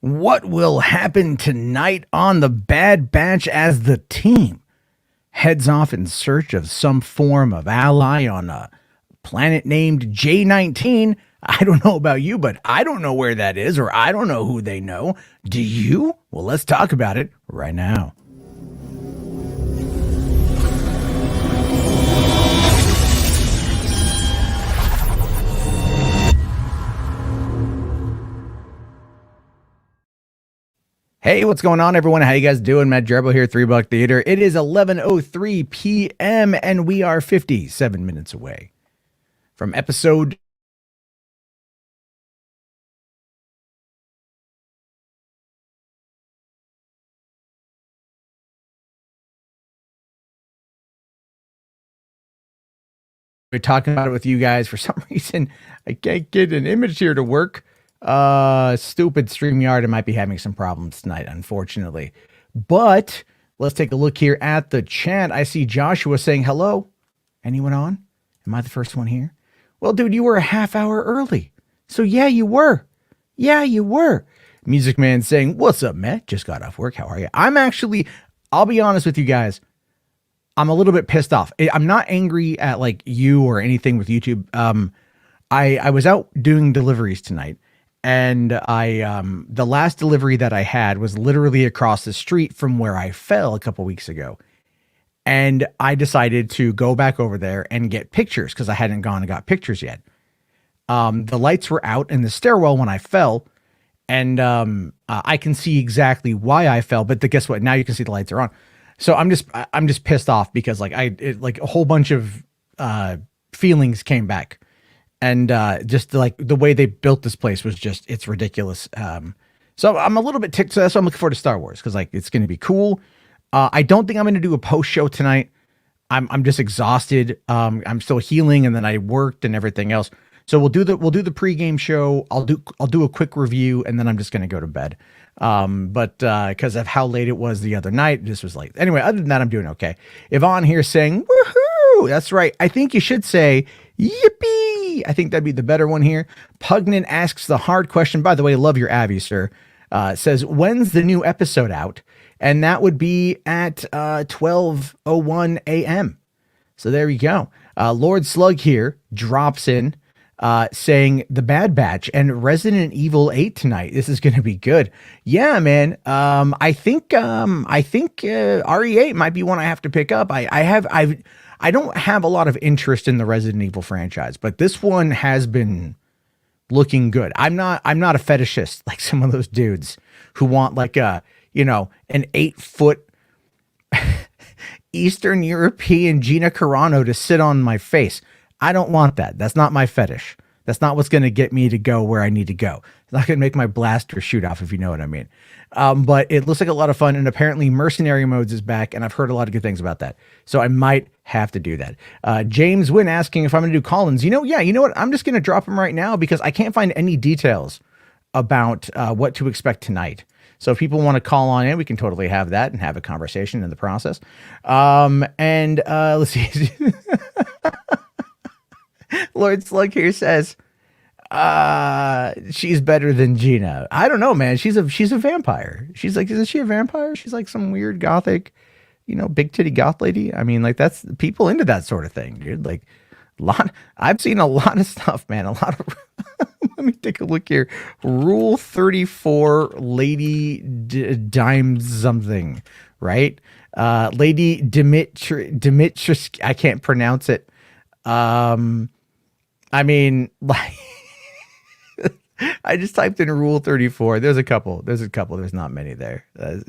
What will happen tonight on the Bad Batch as the team heads off in search of some form of ally on a planet named J19? I don't know about you, but I don't know where that is, or I don't know who they know. Do you? Well, let's talk about it right now. Hey, what's going on, everyone? How you guys doing? Matt Gerbil here, $3 Theater. It is 11:03 p.m. and we are 57 minutes away from episode. We're talking about it with you guys. For some reason, I can't get an image here to work. Stupid StreamYard. It might be having some problems tonight, unfortunately. But let's take a look here at the chat. I see Joshua saying hello. Anyone on? Am I the first one here? Well, dude, you were a half hour early. So yeah, you were. Yeah, you were. Music Man saying, what's up, Matt? Just got off work. How are you? I'll be honest with you guys. I'm a little bit pissed off. I'm not angry at like you or anything with YouTube. I was out doing deliveries tonight, and the last delivery that I had was literally across the street from where I fell a couple weeks ago. And I decided to go back over there and get pictures because I hadn't gone and got pictures yet. The lights were out in the stairwell when I fell, and I can see exactly why I fell. But guess what? Now you can see the lights are on. So I'm just pissed off because like a whole bunch of feelings came back, and just like the way they built this place was just, it's ridiculous. So I'm a little bit ticked. So that's why I'm looking forward to Star Wars, because like it's going to be cool. I don't think I'm going to do a post show tonight. I'm just exhausted. I'm still healing, and then I worked and everything else. So we'll do the pregame show. I'll do a quick review, and then I'm just going to go to bed. But because of how late it was the other night, this was late. Anyway, other than that, I'm doing okay. Yvonne here saying, woohoo! That's right. I think you should say, yippee! I think that'd be the better one here. Pugnant asks the hard question. By the way, love your Abby, sir. Says, when's the new episode out? And that would be at 12:01 a.m. So there you go. Lord Slug here drops in, saying the Bad Batch and Resident Evil 8 tonight. This is going to be good. Yeah, man. I think RE8 might be one I have to pick up. I don't have a lot of interest in the Resident Evil franchise, but this one has been looking good. I'm not a fetishist like some of those dudes who want like an 8-foot Eastern European Gina Carano to sit on my face. I don't want that. That's not my fetish. That's not what's going to get me to go where I need to go. It's not going to make my blaster shoot off, if you know what I mean. But it looks like a lot of fun, and apparently Mercenary Modes is back, and I've heard a lot of good things about that. So I might have to do that. James Wynn asking if I'm going to do call-ins. You know what? I'm just going to drop them right now because I can't find any details about what to expect tonight. So if people want to call on in, we can totally have that and have a conversation in the process. And let's see. Lord Slug here says, she's better than Gina. I don't know, man. She's a vampire. She's like, isn't she a vampire? She's like some weird gothic, big titty goth lady. I mean, like that's people into that sort of thing, dude. Like I've seen a lot of stuff, man. A lot of, let me take a look here. Rule 34, Lady Dime something, right? Lady Dimitris, I can't pronounce it. I mean, like, I just typed in Rule 34. There's a couple. There's not many there. This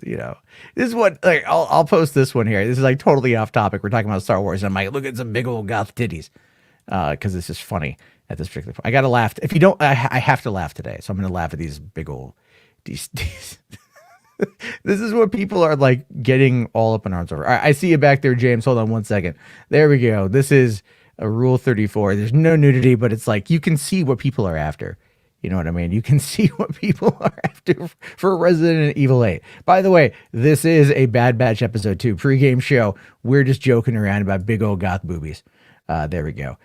is what, like, I'll post this one here. This is like totally off topic. We're talking about Star Wars. And I'm like, look at some big old goth titties. Because this is funny at this particular point. I got to laugh. If you don't, I have to laugh today. So I'm going to laugh at these big old, these. This is what people are like getting all up in arms over. All right, I see you back there, James. Hold on one second. There we go. This is a Rule 34. There's no nudity, but it's like you can see what people are after. You know what I mean? You can see what people are after for Resident Evil 8. By the way, this is a Bad Batch episode 2 pregame show. We're just joking around about big old goth boobies. There we go.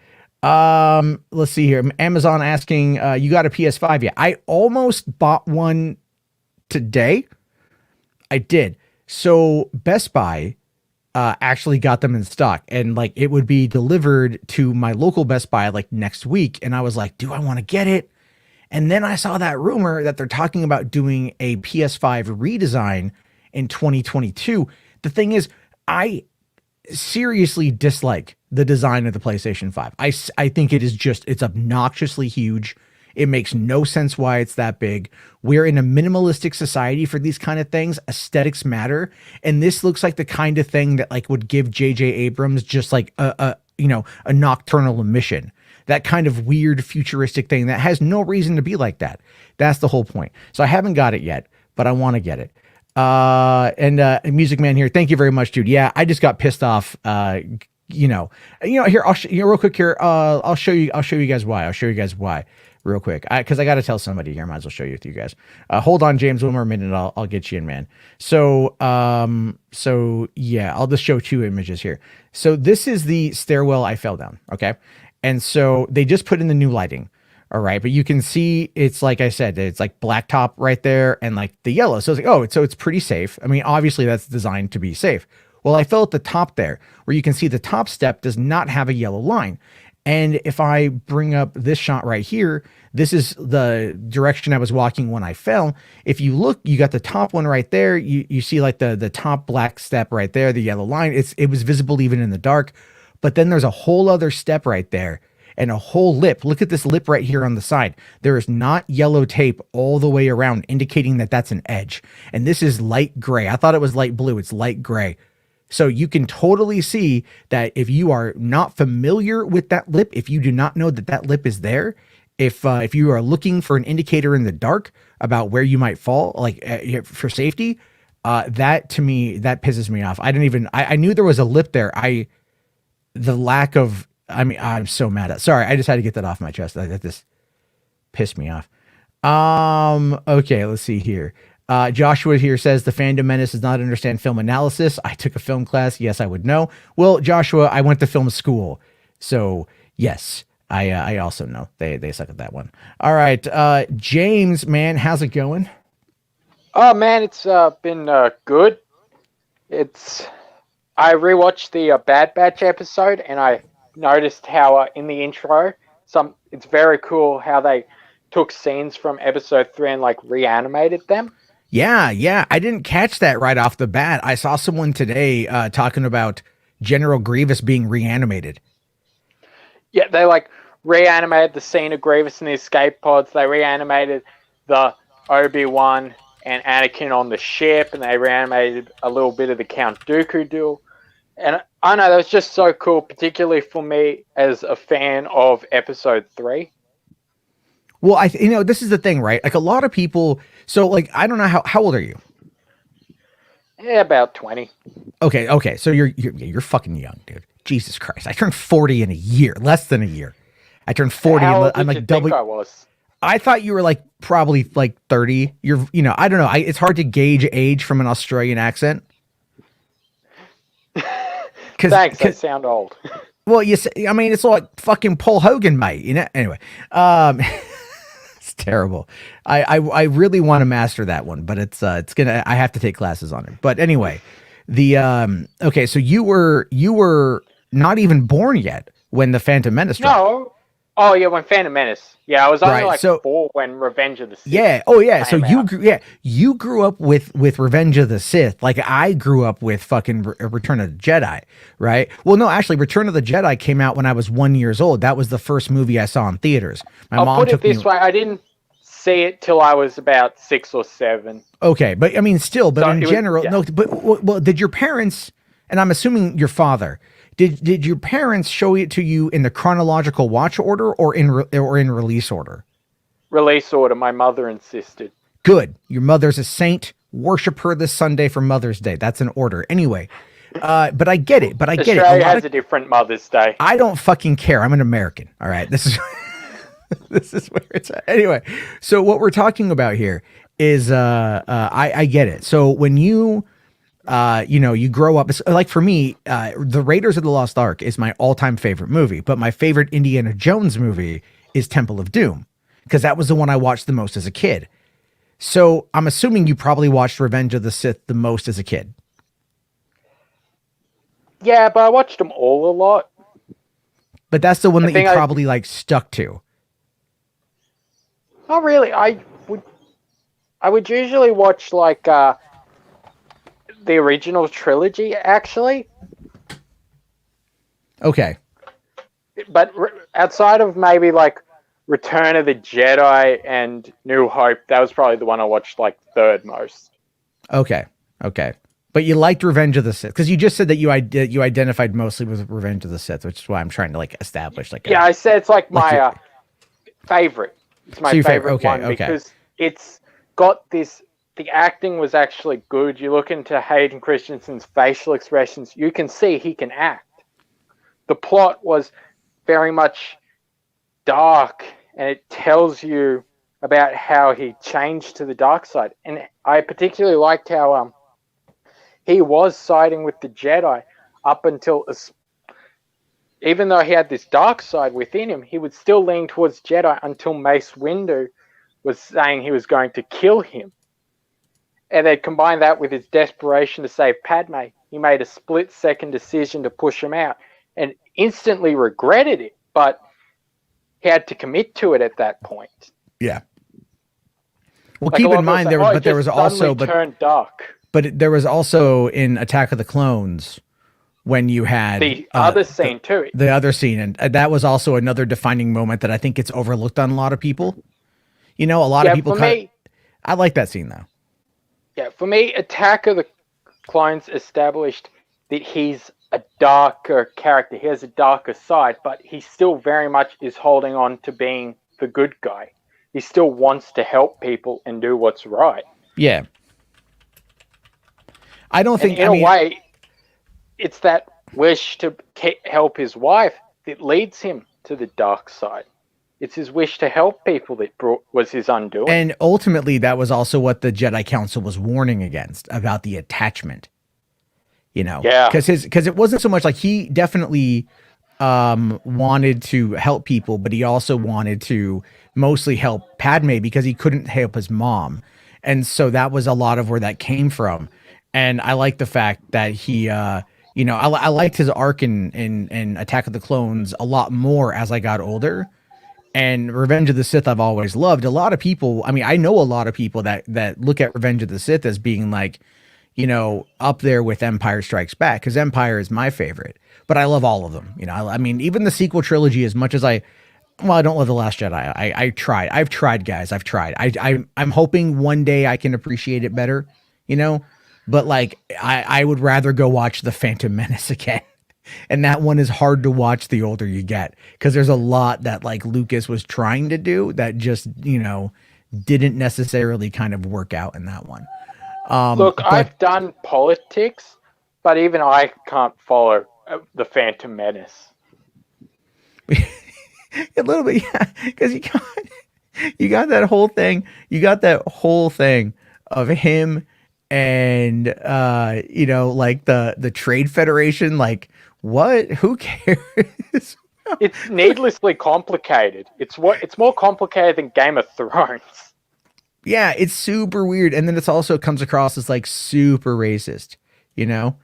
Let's see here. Amazon asking, you got a PS5 yet? I almost bought one today. I did. So Best Buy actually got them in stock, and like it would be delivered to my local Best Buy like next week. And I was like, do I want to get it? And then I saw that rumor that they're talking about doing a PS5 redesign in 2022. The thing is, I seriously dislike the design of the PlayStation 5. I think it's obnoxiously huge. It makes no sense why it's that big. We're in a minimalistic society for these kind of things. Aesthetics matter. And this looks like the kind of thing that like would give JJ Abrams just like a nocturnal emission. That kind of weird futuristic thing that has no reason to be like that. That's the whole point. So I haven't got it yet, but I want to get it. Music Man here. Thank you very much, dude. Yeah, I just got pissed off. Here, real quick here. I'll show you guys why. Real quick. Cause I got to tell somebody here. Might as well show you to you guys. Hold on, James, one more minute. I'll get you in, man. So yeah, I'll just show 2 images here. So this is the stairwell I fell down. Okay. And so they just put in the new lighting. All right. But you can see it's like I said, it's like blacktop right there and like the yellow. So it's like, so it's pretty safe. I mean, obviously that's designed to be safe. Well, I fell at the top there where you can see the top step does not have a yellow line. And if I bring up this shot right here, this is the direction I was walking when I fell. If you look, you got the top one right there. You see like the top black step right there, the yellow line. It was visible even in the dark. But then there's a whole other step right there and a whole lip. Look at this lip right here on the side. There is not yellow tape all the way around, indicating that that's an edge. And this is light gray. I thought it was light blue. It's light gray. So you can totally see that if you are not familiar with that lip, if you do not know that that lip is there, if you are looking for an indicator in the dark about where you might fall, like for safety, that to me, that pisses me off. I knew there was a lip there. I'm so mad at, sorry, I just had to get that off my chest. That just pissed me off. Okay, let's see here. Joshua here says the fandom menace does not understand film analysis. I took a film class. Yes, I would know. Well, Joshua, I went to film school. So yes, I also know they suck at that one. All right. James, man, how's it going? Oh man, it's been good. I rewatched the Bad Batch episode, and I noticed how in the intro, it's very cool how they took scenes from episode 3 and like reanimated them. Yeah, I didn't catch that right off the bat. I saw someone today talking about General Grievous being reanimated. Yeah, they like reanimated the scene of Grievous in the escape pods. They reanimated the Obi-Wan and Anakin on the ship, and they reanimated a little bit of the Count Dooku duel. And I know that was just so cool, particularly for me as a fan of episode 3. Well, this is the thing, right? Like a lot of people. So like, I don't know how old are you? Yeah, about 20. Okay. So you're fucking young, dude. Jesus Christ. I turned 40 in a year, less than a year. I turned 40. How old I'm did like you double. think I was? I thought you were like probably like 30. I don't know. It's hard to gauge age from an Australian accent. Thanks. I sound old. Well, I mean, it's like fucking Paul Hogan, mate. Anyway, it's terrible. I really want to master that one, but I have to take classes on it. But anyway, okay, so you were not even born yet when the Phantom Menace dropped. No. Oh yeah, when Phantom Menace. Yeah, I was only right, 4 when Revenge of the Sith. Yeah. Oh yeah. So out. you grew up with Revenge of the Sith, like I grew up with fucking Return of the Jedi, right? Well, no, actually, Return of the Jedi came out when I was 1 year old. That was the first movie I saw in theaters. I'll put it this way: I didn't see it till I was about 6 or 7. Okay, but I mean, still, but so in general, yeah. No. But well, did your parents? And I'm assuming your father. Did your parents show it to you in the chronological watch order or in release order? Release order. My mother insisted. Good. Your mother's a saint. Worship her this Sunday for Mother's Day. That's an order. Anyway, but I get it. Australia has a different Mother's Day. I don't fucking care. I'm an American. All right. This is this is where it's at. Anyway, so what we're talking about here is I get it. So when you grow up, like for me, the Raiders of the Lost Ark is my all-time favorite movie, but my favorite Indiana Jones movie is Temple of Doom, because that was the one I watched the most as a kid. So I'm assuming you probably watched Revenge of the Sith the most as a kid. Yeah, but I watched them all a lot. But that's the one I that you think I probably like stuck to. not really. I would usually watch like the original trilogy actually, Okay. but outside of maybe like Return of the Jedi and New Hope, that was probably the one I watched like third most. Okay. Okay. But you liked Revenge of the Sith because you just said that you identified mostly with Revenge of the Sith, which is why I'm trying to like establish like Yeah, I said it's like like my favorite. It's my So your favorite okay, one okay. because it's got this. The acting was actually good. You look into Hayden Christensen's facial expressions, you can see he can act. The plot was very much dark, and it tells you about how he changed to the dark side. And I particularly liked how he was siding with the Jedi up until, even though he had this dark side within him, he would still lean towards Jedi until Mace Windu was saying he was going to kill him. And they combined that with his desperation to save Padme. He made a split-second decision to push him out and instantly regretted it, but he had to commit to it at that point. Yeah. Well, Like keep in mind there was also turned dark. But there was also in Attack of the Clones when you had The other scene too. The other scene, and that was also another defining moment that I think gets overlooked on a lot of people. You know, a lot of people I like that scene though. Yeah, for me, Attack of the Clones established that he's a darker character. He has a darker side, but he still very much is holding on to being the good guy. He still wants to help people and do what's right. Yeah. I don't think, in a way, it's that wish to help his wife that leads him to the dark side. It's his wish to help people that was his undoing. And ultimately, that was also what the Jedi Council was warning against, about the attachment. You know? Yeah. Because it wasn't so much like he definitely wanted to help people, but he also wanted to mostly help Padme because he couldn't help his mom. And so that was a lot of where that came from. And I like the fact that he, you know, I liked his arc in Attack of the Clones a lot more as I got older. And Revenge of the Sith I've always loved. A lot of people, I mean, I know a lot of people that look at Revenge of the Sith as being like, you know, up there with Empire Strikes Back, because Empire is my favorite. But I love all of them. You know, I mean, even the sequel trilogy, as much as I don't love The Last Jedi. I tried. I've tried, guys. I've tried. I'm hoping one day I can appreciate it better, you know? But like, I would rather go watch The Phantom Menace again. And that one is hard to watch the older you get, because there's a lot that like Lucas was trying to do that just, you know, didn't necessarily kind of work out in that one. Look, I've done politics, but even I can't follow The Phantom Menace. A little bit, yeah, because you got that whole thing. You got that whole thing of him and you know, like the Trade Federation, like, what? Who cares? It's needlessly complicated. It's more complicated than Game of Thrones. Yeah, it's super weird, and then it also comes across as like super racist, you know,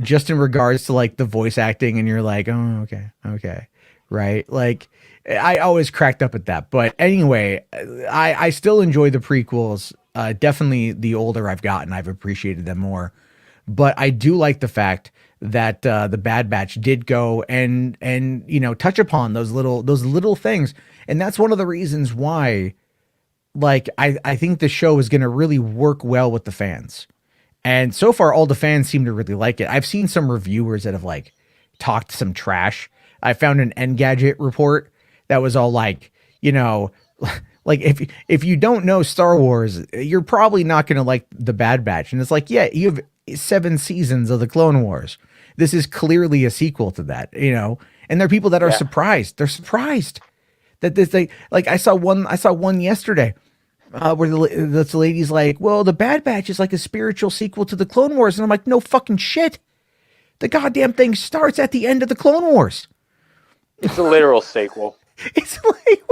just in regards to like the voice acting, and you're like, oh, okay, right? Like, I always cracked up at that, but anyway, I still enjoy the prequels. Definitely, the older I've gotten, I've appreciated them more. But I do like the fact that the Bad Batch did go and you know, touch upon those little things, and that's one of the reasons why, like, I think the show is going to really work well with the fans. And so far, all the fans seem to really like it. I've seen some reviewers that have like talked some trash. I found an Engadget report that was all like, you know, like if you don't know Star Wars, you're probably not going to like the Bad Batch. And it's like, yeah, you have 7 seasons of the Clone Wars. This is clearly a sequel to that, you know. And there are people that are surprised. They're surprised that this thing, like, I saw one yesterday where the lady's like, well, the Bad Batch is like a spiritual sequel to the Clone Wars. And I'm like, no fucking shit. The goddamn thing starts at the end of the Clone Wars. It's a literal sequel. It's like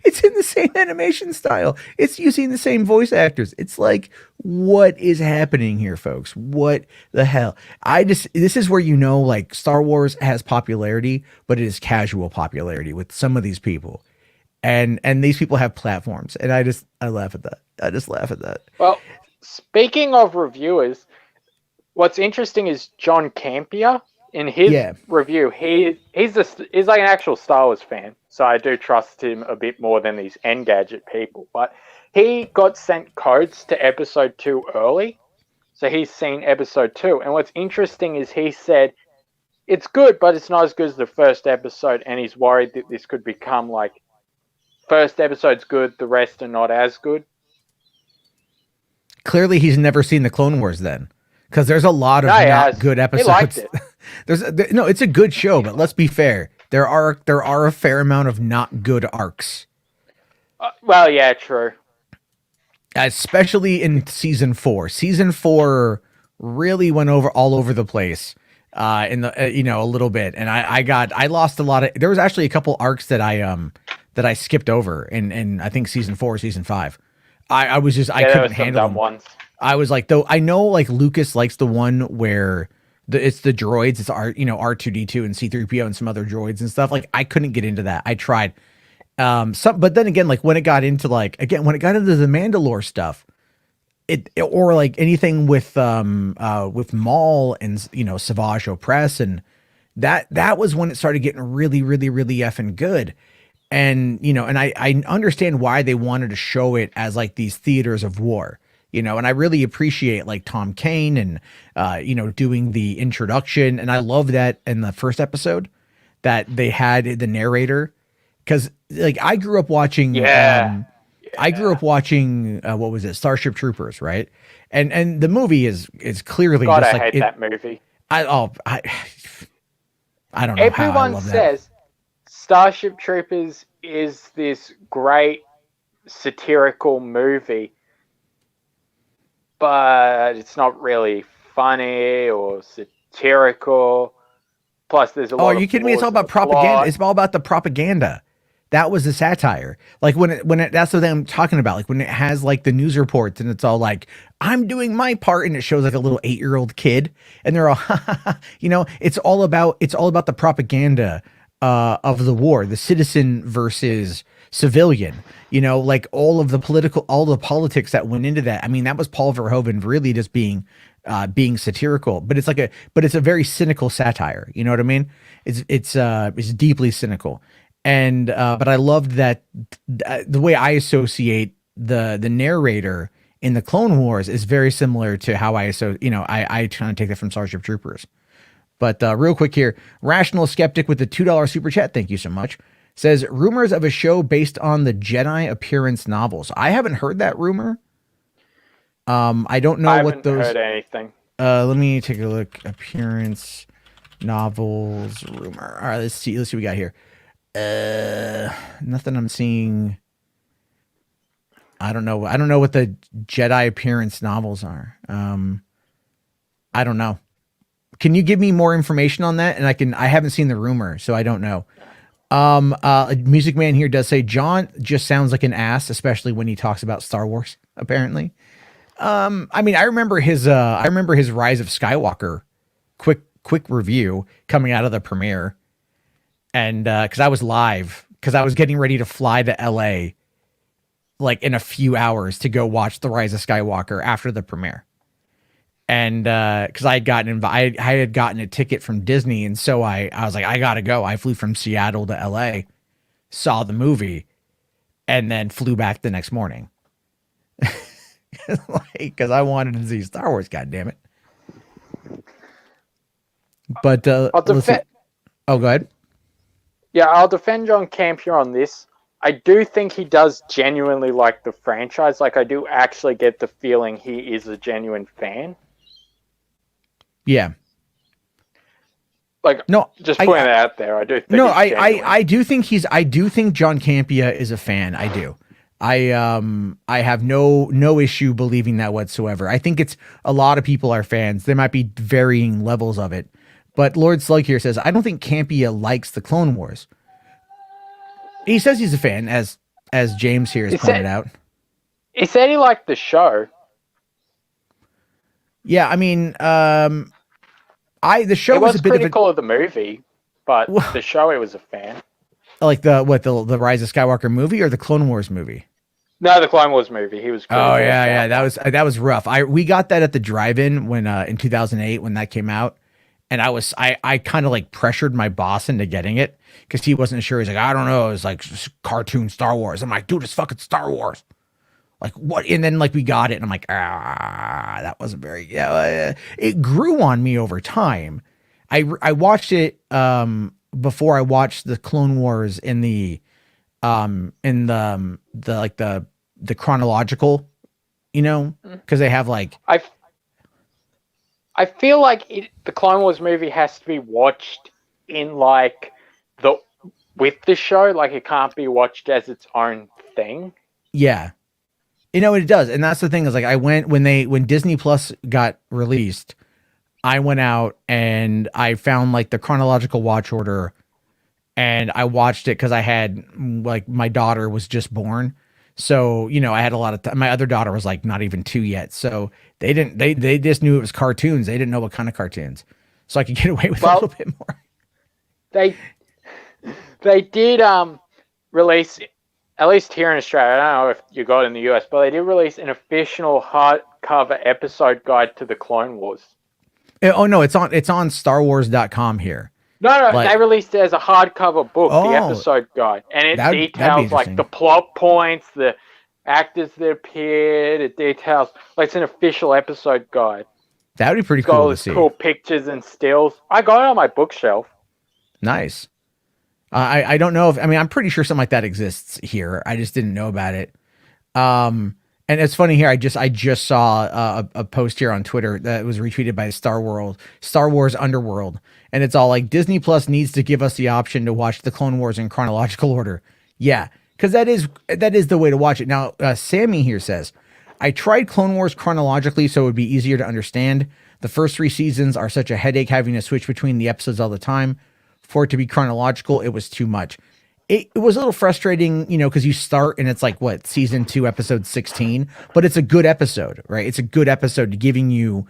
it's in the same animation style. It's using the same voice actors. It's like, what is happening here, folks? What the hell? This is where like Star Wars has popularity, but it is casual popularity with some of these people. And these people have platforms. And I laugh at that. I just laugh at that. Well, speaking of reviewers, what's interesting is John Campia. In his review, he's like an actual Star Wars fan, so I do trust him a bit more than these Engadget people. But he got sent codes to episode 2 early, so he's seen episode 2. And what's interesting is he said it's good, but it's not as good as the first episode, and he's worried that this could become like first episode's good, the rest are not as good. Clearly, he's never seen the Clone Wars then. Because there's a lot of not good episodes. He liked it. No, it's a good show, but let's be fair. There are a fair amount of not good arcs. Well, yeah, true. Especially in season 4. Season 4 really went all over the place. In the a little bit, and I lost a lot of. There was actually a couple arcs that I skipped over in I think season 4, season 5. I was just I couldn't handle them. Ones. I was like, though I know like Lucas likes the one where it's the droids, it's R2D2 and C3PO and some other droids and stuff. Like I couldn't get into that. I tried. But then again, like when it got into the Mandalore stuff, or like anything with Maul and Savage Opress, and that was when it started getting really, really, really effing good. And and I understand why they wanted to show it as like these theaters of war. And I really appreciate like Tom Kane and, doing the introduction. And I love that in the first episode that they had the narrator. Cause like I grew up watching, what was it? Starship Troopers. Right. And the movie is clearly God, just I hate that movie. I don't know. Everyone says Starship Troopers is this great satirical movie, but it's not really funny or satirical. Plus, there's a lot. Oh, are you kidding me? It's all about propaganda. It's all about the propaganda. That was the satire. Like when it that's what I'm talking about. Like when it has like the news reports and it's all like, I'm doing my part, and it shows like a little 8-year-old kid, and they're all, it's all about the propaganda of the war, the citizen versus civilian, like all the politics that went into that. I mean, that was Paul Verhoeven really just being satirical, but it's a very cynical satire. You know what I mean? It's deeply cynical. And, but I loved that the way I associate the narrator in the Clone Wars is very similar to how I try to take that from Starship Troopers. But real quick here, Rational Skeptic with the $2 super chat. Thank you so much. Says rumors of a show based on the Jedi appearance novels. I haven't heard that rumor. I don't know what those. I haven't heard anything. Let me take a look. Appearance novels rumor. All right, let's see what we got here. Nothing I'm seeing. I don't know what the Jedi appearance novels are. I don't know. Can you give me more information on that? And I haven't seen the rumor, so I don't know. A Music Man here does say John just sounds like an ass, especially when he talks about Star Wars, apparently. I mean, I remember his Rise of Skywalker quick review coming out of the premiere. And because I was live, because I was getting ready to fly to LA like in a few hours to go watch The Rise of Skywalker after the premiere. And because I had gotten a ticket from Disney, and so I was like, I gotta go. I flew from Seattle to LA, saw the movie, and then flew back the next morning. Because I wanted to see Star Wars, goddammit. But oh, go ahead. Yeah, I'll defend John Campion on this. I do think he does genuinely like the franchise. Like, I do actually get the feeling he is a genuine fan. Yeah. Like, no, just putting it out there. I do think. No, I do think John Campia is a fan. I do. I have no issue believing that whatsoever. I think it's a lot of people are fans. There might be varying levels of it. But Lord Slug here says, I don't think Campia likes the Clone Wars. He says he's a fan, as James here has He pointed said out. he said he liked the show. Yeah, I mean, the He show was a was bit of a critical of the movie, but the show he was a fan. like the Rise of Skywalker movie or the Clone Wars movie. No, the Clone Wars movie. He was Oh critical of yeah, that one. that was rough. We got that at the drive-in when in 2008 when that came out, and I kind of like pressured my boss into getting it because he wasn't sure. He's like, I don't know, it's like cartoon Star Wars. I'm like, dude, it's fucking Star Wars. Like what? And then like we got it, and I'm like, that wasn't very. Yeah, it grew on me over time. I watched it before I watched the Clone Wars in the like the chronological, because they have like I I feel like the Clone Wars movie has to be watched in like the with the show. Like it can't be watched as its own thing. yeah, it does, and that's the thing is like I went when Disney Plus got released, I went out and I found like the chronological watch order, and I watched it because I had like my daughter was just born. So, I had a lot of time. My other daughter was like not even 2 yet. So they just knew it was cartoons. They didn't know what kind of cartoons. So I could get away with a little bit more. They they did release, at least here in Australia, I don't know if you got it in the US, but they did release an official hardcover episode guide to the Clone Wars. Oh no, it's on starwars.com here. No, they released it as a hardcover book, the episode guide, and it details like the plot points, the actors that appeared. It details like it's an official episode guide. That would be pretty cool to see. Cool pictures and stills. I got it on my bookshelf. Nice. I don't know if I'm pretty sure something like that exists here. I just didn't know about it. And it's funny here. I just saw a post here on Twitter that was retweeted by Star Wars Underworld, and it's all like Disney Plus needs to give us the option to watch the Clone Wars in chronological order. Yeah, because that is the way to watch it. Now, Sammy here says, I tried Clone Wars chronologically so it would be easier to understand. The first 3 seasons are such a headache having to switch between the episodes all the time. For it to be chronological, it was too much. It was a little frustrating, because you start and it's like season 2, episode 16, but it's a good episode, right? It's a good episode giving you,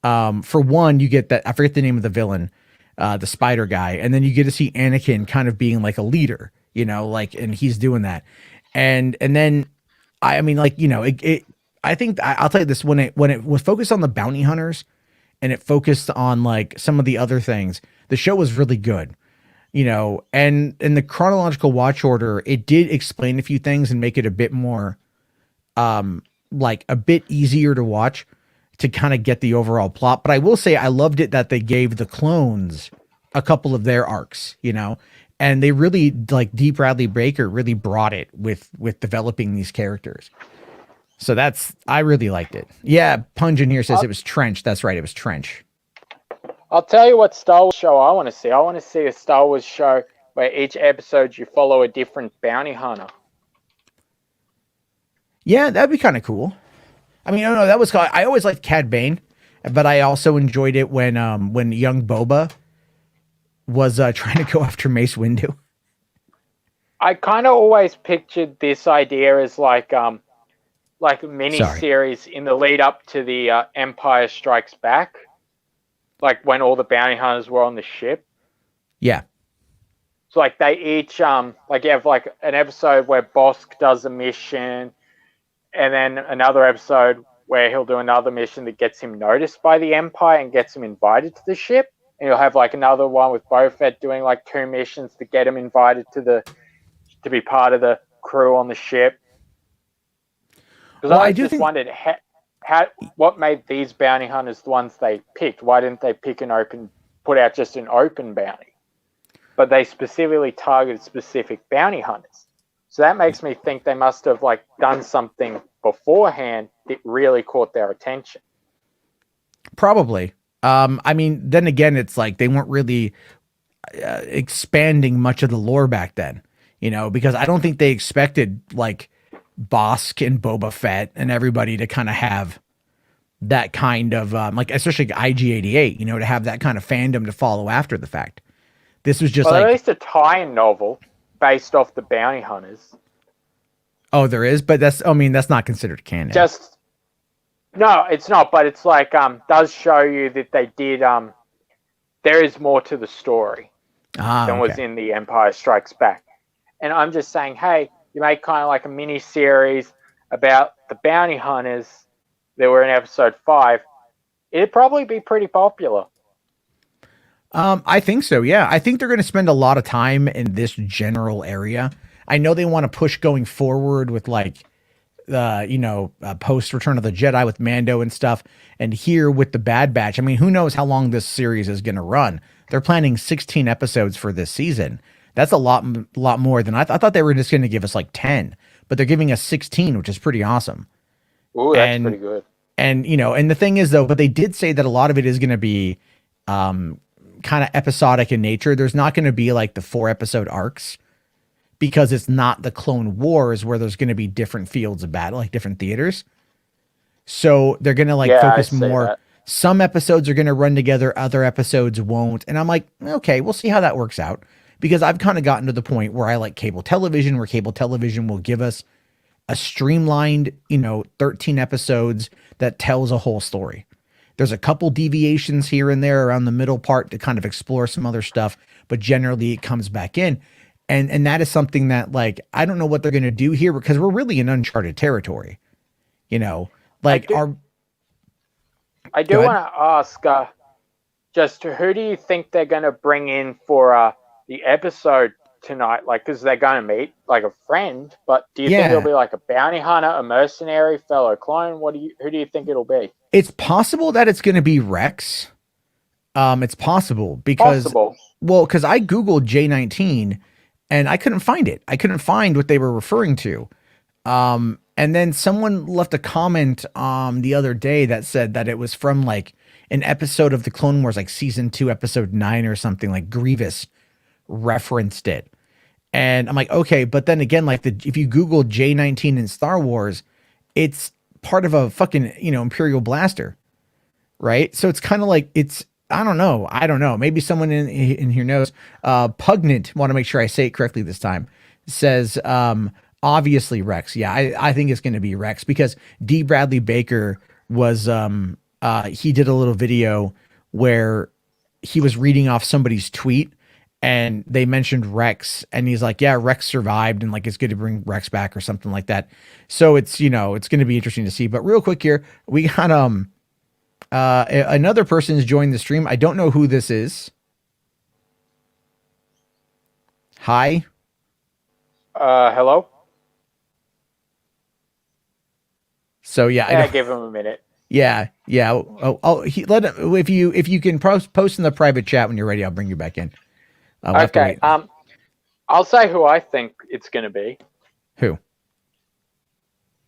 for one, you get that, I forget the name of the villain, the spider guy. And then you get to see Anakin kind of being like a leader, and he's doing that. And then I think I'll tell you this, when it was focused on the bounty hunters and it focused on like some of the other things, the show was really good. And in the chronological watch order, it did explain a few things and make it a bit more, like a bit easier to watch to kind of get the overall plot. But I will say I loved it that they gave the clones a couple of their arcs, and they really like D. Bradley Baker really brought it with developing these characters. So I really liked it. Yeah. Pungent here says it was Trench. That's right. It was Trench. I'll tell you what Star Wars show I want to see. I want to see a Star Wars show where each episode you follow a different bounty hunter. Yeah, that'd be kind of cool. I mean, no, that was I always liked Cad Bane, but I also enjoyed it when young Boba was trying to go after Mace Windu. I kind of always pictured this idea as like a mini series in the lead up to the Empire Strikes Back. Like when all the bounty hunters were on the ship. Yeah. So like they each you have like an episode where Bosk does a mission, and then another episode where he'll do another mission that gets him noticed by the Empire and gets him invited to the ship. And you'll have like another one with Boba Fett doing like 2 missions to get him invited to be part of the crew on the ship. Because I just wondered what made these bounty hunters the ones they picked? Why didn't they put out just an open bounty? But they specifically targeted specific bounty hunters. So that makes me think they must have like done something beforehand that really caught their attention. Probably. Then again, it's like they weren't really expanding much of the lore back then, because I don't think they expected like Bosk and Boba Fett and everybody to kind of have that kind of especially IG-88, to have that kind of fandom to follow after the fact. This was just at least a tie-in novel. based off the bounty hunters. Oh, there is, but that's not considered canon. Just no, it's not. But it's like does show you that they did. There is more to the story than was in the Empire Strikes Back. And I'm just saying, hey, you make kind of like a mini series about the bounty hunters that were in episode 5. It'd probably be pretty popular. I think so. Yeah, I think they're going to spend a lot of time in this general area. I know they want to push going forward with like post Return of the Jedi with Mando and stuff, and here with the Bad Batch. I mean, who knows how long this series is going to run? They're planning 16 episodes for this season. That's a lot more than I thought they were just going to give us like 10, but they're giving us 16, which is pretty awesome. Ooh, that's pretty good. And and the thing is though, but they did say that a lot of it is going to be kind of episodic in nature. There's not going to be like the 4-episode arcs, because it's not the Clone Wars where there's going to be different fields of battle, like different theaters. So they're going to focus more. That. Some episodes are going to run together. Other episodes won't. And I'm like, okay, we'll see how that works out, because I've kind of gotten to the point where I like cable television, where cable television will give us a streamlined, 13 episodes that tells a whole story. There's a couple deviations here and there around the middle part to kind of explore some other stuff, but generally it comes back in. And that is something that, like, I don't know what they're going to do here, because we're really in uncharted territory, like I do want to ask, just who do you think they're going to bring in for the episode tonight? Like, because they're going to meet like a friend, but do you think it'll be like a bounty hunter, a mercenary, fellow clone? Who do you think it'll be? It's possible that it's going to be Rex. It's possible because I Googled J19 and I couldn't find it. I couldn't find what they were referring to. And then someone left a comment the other day that said that it was from like an episode of the Clone Wars, like season 2, episode 9 or something, like Grievous referenced it. And I'm like, okay, but then again, like if you Google J19 in Star Wars, it's part of a fucking, Imperial blaster, right? So it's kind of like I don't know. Maybe someone in here knows. Pugnant, want to make sure I say it correctly this time, says obviously Rex. Yeah, I think it's going to be Rex, because D. Bradley Baker was he did a little video where he was reading off somebody's tweet and they mentioned Rex, and he's like, yeah, Rex survived, and like it's good to bring Rex back or something like that. So it's it's going to be interesting to see. But real quick here, we got another person has joined the stream. I don't know who this is. Hi. Hello. So yeah, I give him a minute. Yeah. Let him, if you can post in the private chat when you're ready, I'll bring you back in. Okay. I'll say who I think it's going to be. Who?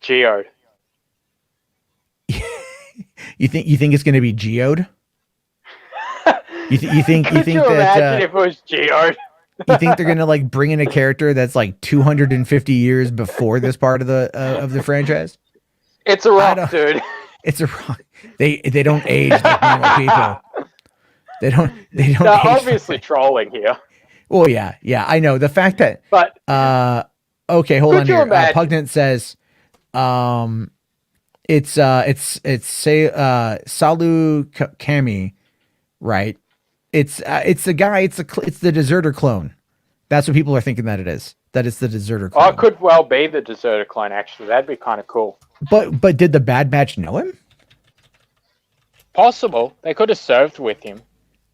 Geode. You think it's going to be Geode? You think Could you imagine if it was Geode? You think they're going to like bring in a character that's like 250 years before this part of the franchise? It's a rock, dude. It's a rock. They don't age like normal people. They don't. They're obviously trolling here. Well, yeah, I know the fact that. But okay, hold on here. Pugnant says, it's Salu Kami, right? It's the guy. It's the deserter clone. That's what people are thinking that it is. That it's the deserter clone. Oh, it could well be the deserter clone. Actually, that'd be kind of cool. But did the Bad Batch know him? Possible. They could have served with him.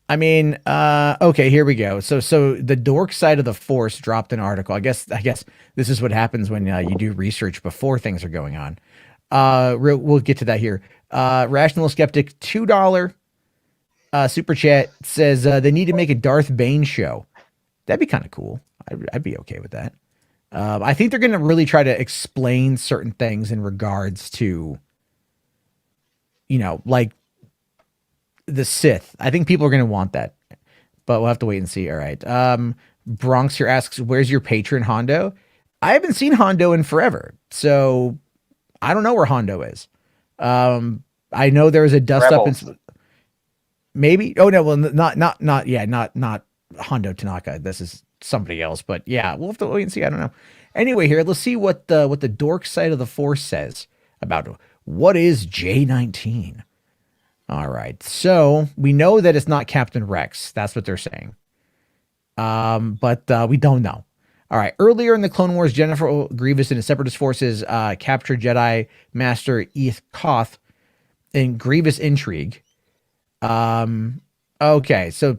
I mean, okay, here we go. So the dork side of the Force dropped an article. I guess this is what happens when you do research before things are going on. We'll get to that here. Rational Skeptic, $2 super chat says they need to make a Darth Bane show. That'd be kind of cool. I'd be okay with that. I think they're going to really try to explain certain things in regards to, like the Sith. I think people are going to want that, but we'll have to wait and see. All right. Bronx here asks, where's your patron Hondo? I haven't seen Hondo in forever, so I don't know where Hondo is. I know there was a dust Rebels. Up in maybe. Oh no, well not Hondo Tanaka. This is somebody else. But yeah, we'll have to wait and see. I don't know. Anyway, here let's see what the dork side of the Force says about what is J19. All right, so we know that it's not Captain Rex. That's what they're saying. But we don't know. All right. Earlier in the Clone Wars, Jennifer Grievous and his Separatist forces captured Jedi Master Eth Koth in grievous intrigue. Okay, so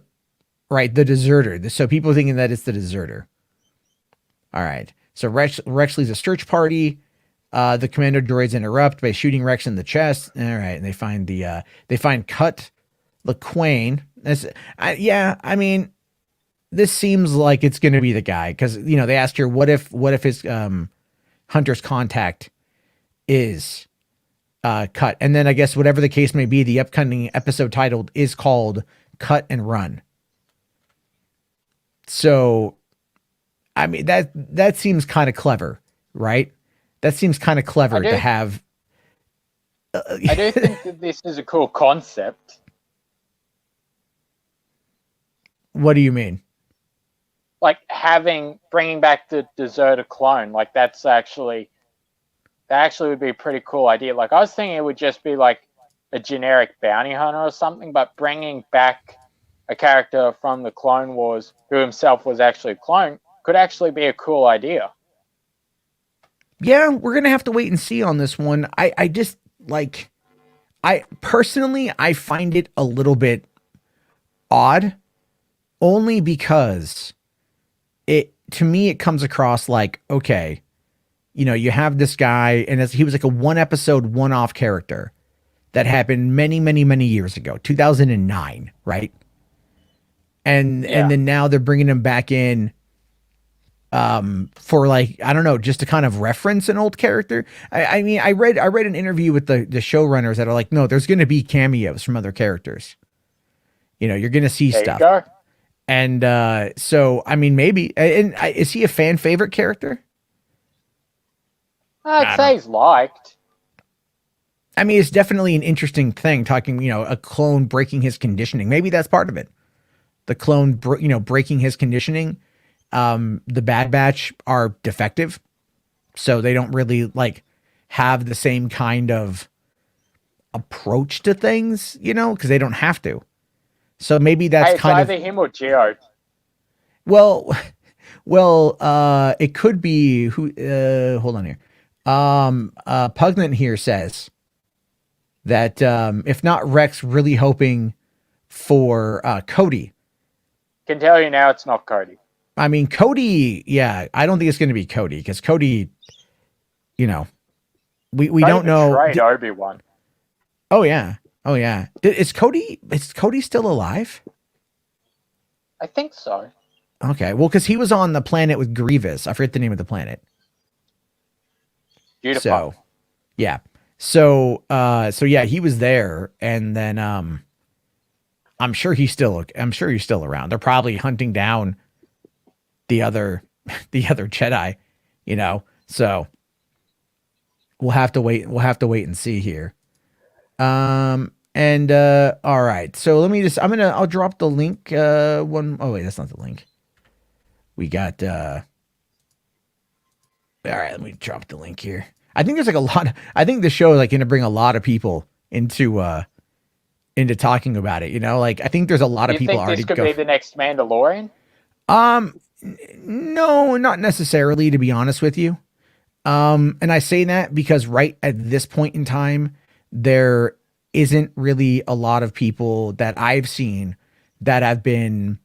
right, the deserter. So people thinking that it's the deserter. All right. So Rex leads a search party. The commando droids interrupt by shooting Rex in the chest. All right, and they find Cut LaQuain. I mean, this seems like it's going to be the guy because they asked her what if his Hunter's contact is Cut, and then I guess whatever the case may be, the upcoming episode titled is called Cut and Run. So, I mean that seems kind of clever, right? That seems kind of clever to have. I do think that this is a cool concept. What do you mean? Like bringing back the deserter clone, like that actually would be a pretty cool idea. Like I was thinking it would just be like a generic bounty hunter or something, but bringing back a character from the Clone Wars who himself was actually a clone could actually be a cool idea. Yeah, we're going to have to wait and see on this one. I just like, I personally find it a little bit odd only because to me, it comes across like, okay, you have this guy and he was like a 1 episode, 1-off character that happened many, many, many years ago, 2009. Right. And then now they're bringing him back in, for like, I don't know, just to kind of reference an old character. I mean, I read an interview with the showrunners that are like, no, there's going to be cameos from other characters. You're going to see stuff. And so, I mean, maybe. And is he a fan favorite character? I'd say he's liked. I mean, it's definitely an interesting thing talking, a clone breaking his conditioning. Maybe that's part of it. The clone, breaking his conditioning. The Bad Batch are defective. So they don't really like have the same kind of approach to things, because they don't have to. So maybe that's kind of either him or Geo. Well, it could be who. Hold on here. Pugnant here says that if not Rex, really hoping for Cody. Can tell you now, it's not Cody. I mean, Cody. Yeah, I don't think it's going to be Cody because Cody. We don't know. Right, Obi-Wan. Oh yeah. Is Cody still alive? I think so. Okay, well, because he was on the planet with Grievous. I forget the name of the planet. Beautiful. So, yeah. So yeah, he was there, and then I'm sure he's still around. They're probably hunting down the other Jedi, So we'll have to wait. We'll have to wait and see here. And all right, so let me I'll drop the link. Oh wait, that's not the link. We got all right, let me drop the link here. I think there's like I think the show is like going to bring a lot of people into talking about it. Like I think there's a lot of people already. This could be the next Mandalorian? No, not necessarily, to be honest with you. And I say that because right at this point in time, there isn't really a lot of people that I've seen that have been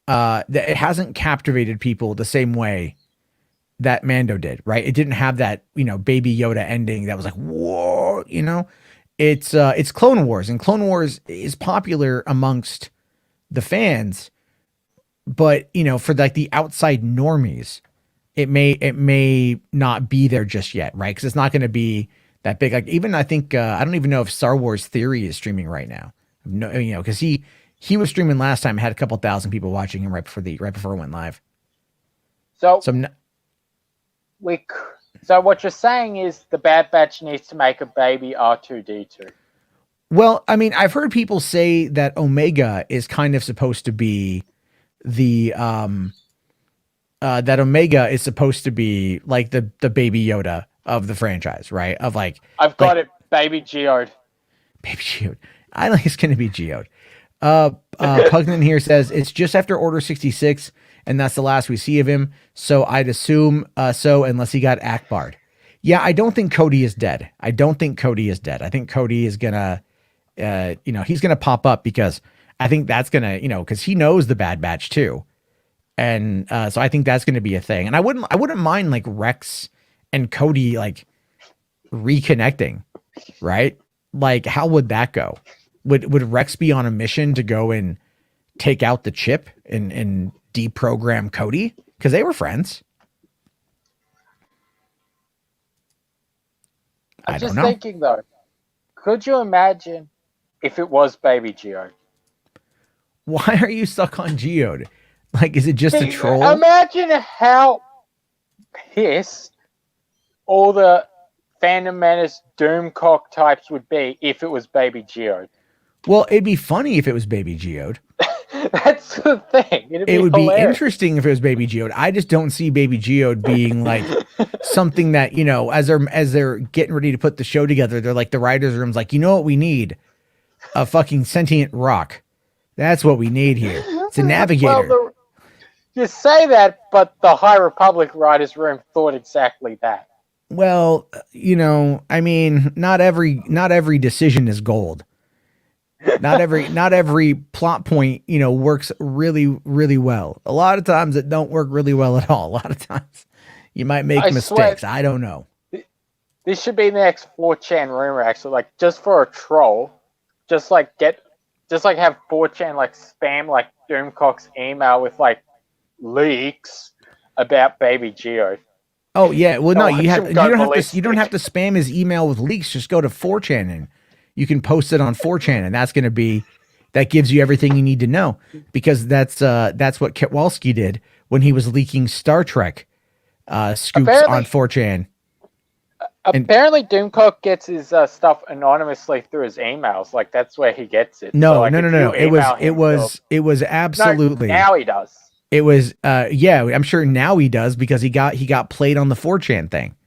that it hasn't captivated people the same way that Mando did, right? It didn't have that, Baby Yoda ending that was like, whoa, it's Clone Wars, and Clone Wars is popular amongst the fans, but for like the outside normies, it may not be there just yet, right? Because it's not going to be that big. Like even I think I don't even know if Star Wars Theory is streaming right now. No, because he was streaming last time, had a couple thousand people watching him right before it went live. So what you're saying is the Bad Batch needs to make a baby R2-D2. Well, I mean, I've heard people say that Omega is kind of supposed to be the that Omega is supposed to be like the baby Yoda of the franchise, right? Of I've like got it, Baby Geode. baby Geode. I think it's going to be Geode. Pugnan here says it's just after Order 66, and that's the last we see of him. So I'd assume so, unless he got Akbar'd. Yeah, I don't think Cody is dead. I don't think Cody is dead. I think Cody is gonna, he's gonna pop up because I think that's gonna, because he knows the Bad Batch too, and so I think that's gonna be a thing. And I wouldn't mind like Rex and Cody like reconnecting, right? Like, how would that go? Would Rex be on a mission to go and take out the chip and deprogram Cody? Because they were friends. I'm I don't just know. thinking though, could you imagine if it was Baby Geode? Why are you stuck on Geode? Like, is it just a troll? Imagine how pissed all the Phantom Menace Doomcock types would be if it was Baby Geode. Well, it'd be funny if it was Baby Geode. That's the thing. It would hilarious. be interesting if it was Baby Geode. I just don't see Baby Geode being like something that, as they're getting ready to put the show together, they're like, the writers' room's like, you know what we need? A fucking sentient rock. That's what we need here. It's a navigator. Well, you say that, but the High Republic writers' room thought exactly that. Well, I mean, not every decision is gold. Not every plot point, works really, really well. A lot of times it don't work really well at all. A lot of times you might make mistakes. I don't know. This should be the next 4chan rumor, actually. Like, just for a troll, just have 4chan like spam like Doomcock's email with like leaks about Baby Geode. Oh yeah, well no, you don't have to spam his email with leaks. Just go to 4chan and you can post it on 4chan, and that gives you everything you need to know, because that's what Kowalski did when he was leaking Star Trek scoops on 4chan. Apparently, Doomcock gets his stuff anonymously through his emails. Like, that's where he gets it. No, so, like, no. It was absolutely. No, now he does. It was yeah, I'm sure now he does, because he got played on the 4chan thing.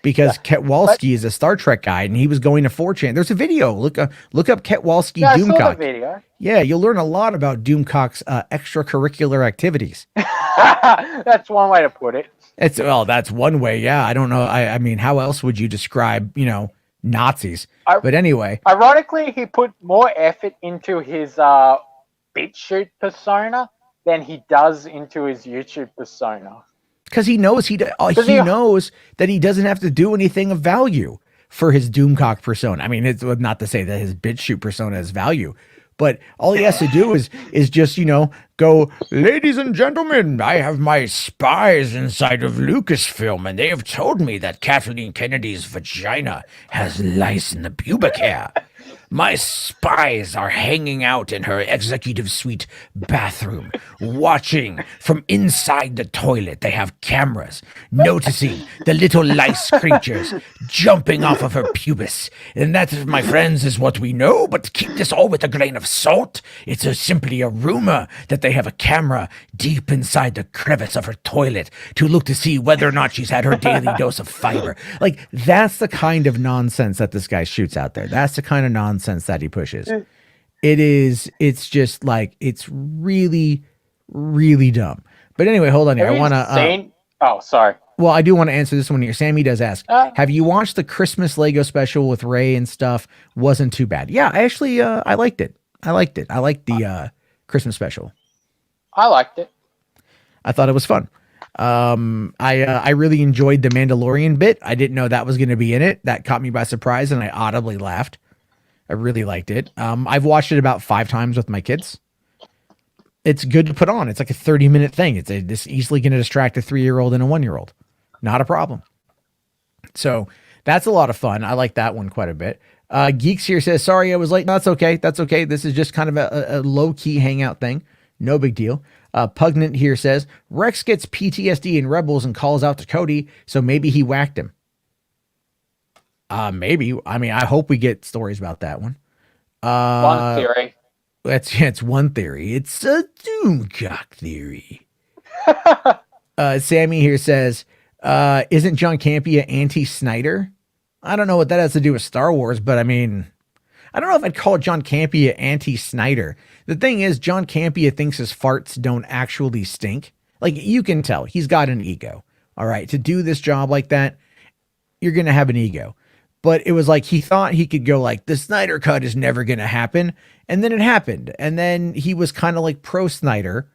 Because Kowalski is a Star Trek guy, and he was going to 4chan. There's a video. Look up Kowalski Doomcock. I saw the video. Yeah, you'll learn a lot about Doomcock's extracurricular activities. That's one way to put it. That's one way. Yeah, I don't know. I mean, how else would you describe, Nazis? But anyway, ironically, he put more effort into his BitChute persona than he does into his YouTube persona. Because he knows knows that he doesn't have to do anything of value for his Doomcock persona. I mean, it's not to say that his BitChute persona has value, but all he has to do is just, go, ladies and gentlemen, I have my spies inside of Lucasfilm, and they have told me that Kathleen Kennedy's vagina has lice in the pubic hair. My spies are hanging out in her executive suite bathroom, watching from inside the toilet. They have cameras, noticing the little lice creatures jumping off of her pubis. And that, my friends, is what we know, but keep this all with a grain of salt. It's simply a rumor that they have a camera deep inside the crevice of her toilet to look to see whether or not she's had her daily dose of fiber. Like, that's the kind of nonsense that this guy shoots out there. That's the kind of nonsense that he pushes. It's just like, it's really, really dumb. But anyway, hold on here. I want to oh, sorry. Well, I do want to answer this one here. Sammy does ask, have you watched the Christmas Lego special with Ray and stuff? Wasn't too bad. Yeah, I actually I liked it. I liked the Christmas special. I liked it. I thought it was fun. I really enjoyed the Mandalorian bit. I didn't know that was going to be in it. That caught me by surprise, and I audibly laughed. I really liked it. I've watched it about 5 times with my kids. It's good to put on. It's like a 30-minute thing. It's easily going to distract a 3-year-old and a 1-year-old. Not a problem. So that's a lot of fun. I like that one quite a bit. Geeks here says, sorry I was late. No, that's okay. That's okay. This is just kind of a low-key hangout thing. No big deal. Pugnant here says, Rex gets PTSD in Rebels and calls out to Cody, so maybe he whacked him. Maybe. I mean, I hope we get stories about that one. One theory. It's one theory. It's a Doomcock theory. Sammy here says, isn't John Campea anti-Snyder? I don't know what that has to do with Star Wars, but I mean, I don't know if I'd call John Campea anti-Snyder. The thing is, John Campea thinks his farts don't actually stink. Like, you can tell he's got an ego. All right, to do this job like that, you're going to have an ego. But it was like he thought he could go like, the Snyder cut is never going to happen. And then it happened. And then he was kind of like pro-Snyder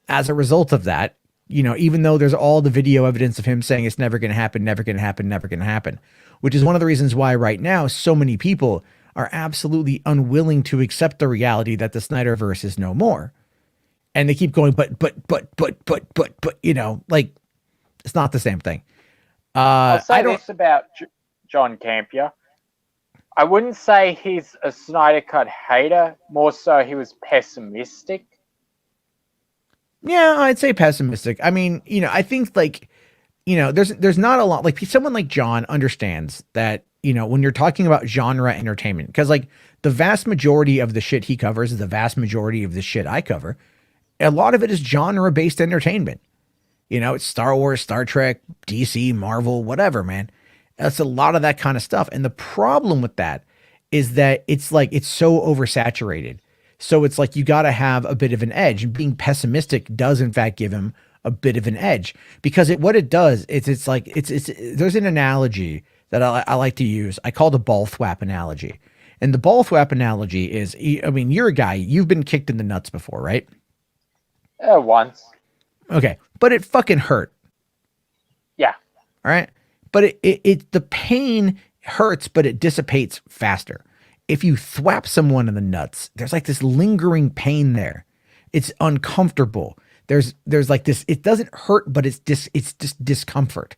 as a result of that. You know, even though there's all the video evidence of him saying it's never going to happen, never going to happen, never going to happen, which is one of the reasons why right now so many people are absolutely unwilling to accept the reality that the Snyderverse is no more. And they keep going, but, you know, like, it's not the same thing. I'll say this about John Campea. I wouldn't say he's a Snyder Cut hater. More so, he was pessimistic. Yeah, I'd say pessimistic. I mean, you know, I think like, you know, there's not a lot, like someone like John understands that, you know, when you're talking about genre entertainment, because like the vast majority of the shit he covers is the vast majority of the shit I cover. A lot of it is genre based entertainment. You know, it's Star Wars, Star Trek, DC, Marvel, whatever, man. That's a lot of that kind of stuff. And the problem with that is that it's like, it's so oversaturated. So it's like, you got to have a bit of an edge, and being pessimistic does in fact give him a bit of an edge, because what it does is it's like, there's an analogy that I like to use. I call the ball thwap analogy. And the ball thwap analogy is, I mean, you're a guy, you've been kicked in the nuts before, right? Once. Okay. But it fucking hurt. Yeah. All right. But the pain hurts, but it dissipates faster. If you thwap someone in the nuts, there's like this lingering pain there. It's uncomfortable. There's like this, it doesn't hurt, but it's just discomfort.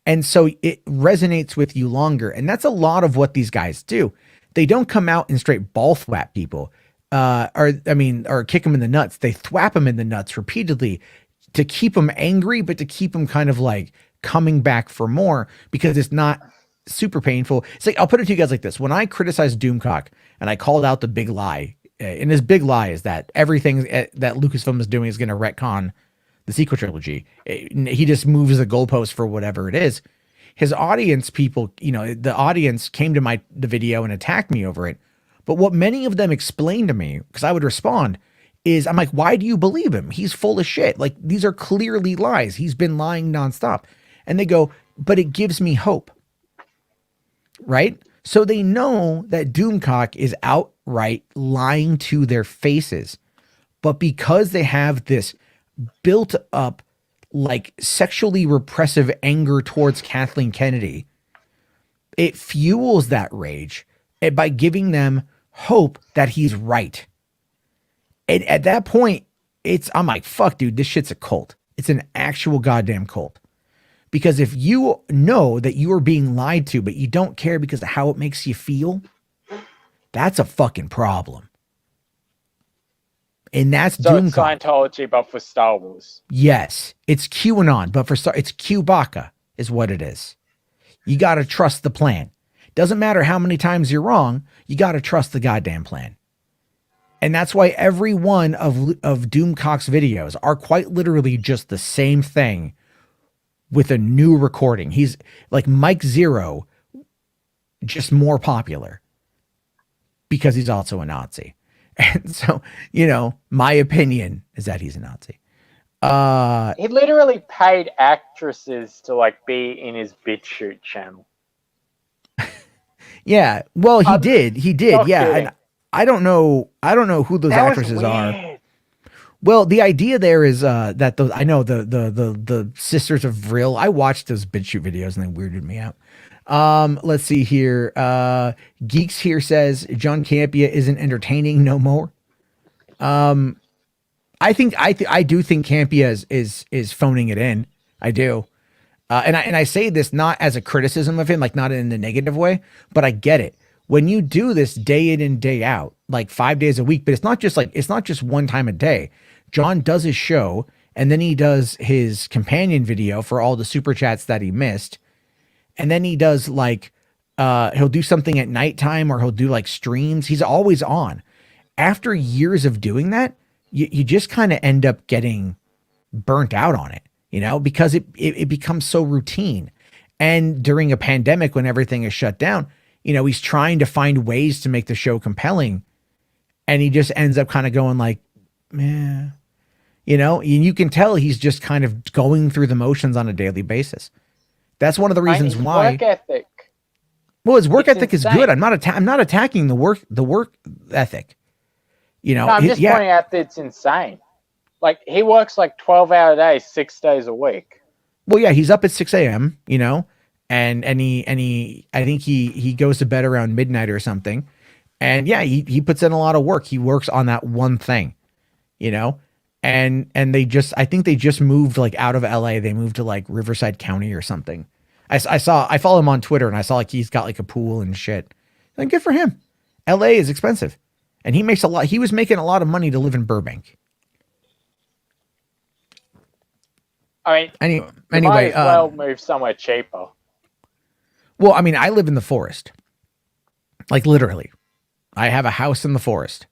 And so it resonates with you longer. And that's a lot of what these guys do. They don't come out and straight ball thwap people, or kick them in the nuts. They thwap them in the nuts repeatedly to keep them angry, but to keep them kind of like coming back for more, because it's not super painful. It's like, I'll put it to you guys like this. When I criticized Doomcock and I called out the big lie, and his big lie is that everything that Lucasfilm is doing is going to retcon the sequel trilogy. He just moves the goalpost for whatever it is. His audience, people, you know, the audience came to the video and attacked me over it. But what many of them explained to me, because I would respond, is I'm like, why do you believe him? He's full of shit. Like, these are clearly lies. He's been lying nonstop. And they go, but it gives me hope. Right? So they know that Doomcock is outright lying to their faces. But because they have this built up, like, sexually repressive anger towards Kathleen Kennedy, it fuels that rage by giving them hope that he's right. And at that point, I'm like, fuck, dude, this shit's a cult. It's an actual goddamn cult. Because if you know that you are being lied to, but you don't care because of how it makes you feel, that's a fucking problem. And that's so Doomcock. It's Scientology, but for Star Wars. Yes, it's QAnon, but it's Chewbacca is what it is. You got to trust the plan. Doesn't matter how many times you're wrong, you got to trust the goddamn plan. And that's why every one of Doomcock's videos are quite literally just the same thing with a new recording. He's like Mike Zero, just more popular, because he's also a Nazi. And so, you know, my opinion is that he's a Nazi. He literally paid actresses to like be in his BitChute channel. Yeah, well, he did. Yeah. And I don't know who those actresses are. Well, the idea there is that I know the Sisters of Vril. I watched those BitChute videos and they weirded me out. Let's see here. Geeks here says John Campea isn't entertaining no more. I do think Campea is phoning it in. I do. And I say this not as a criticism of him, like not in a negative way, but I get it. When you do this day in and day out, like 5 days a week, but it's not just one time a day. John does his show and then he does his companion video for all the super chats that he missed. And then he does like, he'll do something at nighttime, or he'll do like streams. He's always on. After years of doing that, you just kind of end up getting burnt out on it. because it becomes so routine. And during a pandemic when everything is shut down, he's trying to find ways to make the show compelling. And he just ends up kind of going like, man, and you can tell he's just kind of going through the motions on a daily basis. That's one of the reasons why. Work ethic. Well, his work ethic is good. I'm not attacking the work ethic. No, I'm just pointing out that it's insane. Like he works like 12-hour days, 6 days a week. Well, yeah, he's up at 6 a.m. And he I think he goes to bed around midnight or something. And yeah, he puts in a lot of work. He works on that one thing, and I think they just moved like out of LA. They moved to like Riverside County or something. I follow him on Twitter and I saw like he's got like a pool and shit. And good for him. LA is expensive. And he was making a lot of money to live in Burbank. I mean, anyway, might as well move somewhere cheaper. Well, I mean, I live in the forest. Like literally. I have a house in the forest.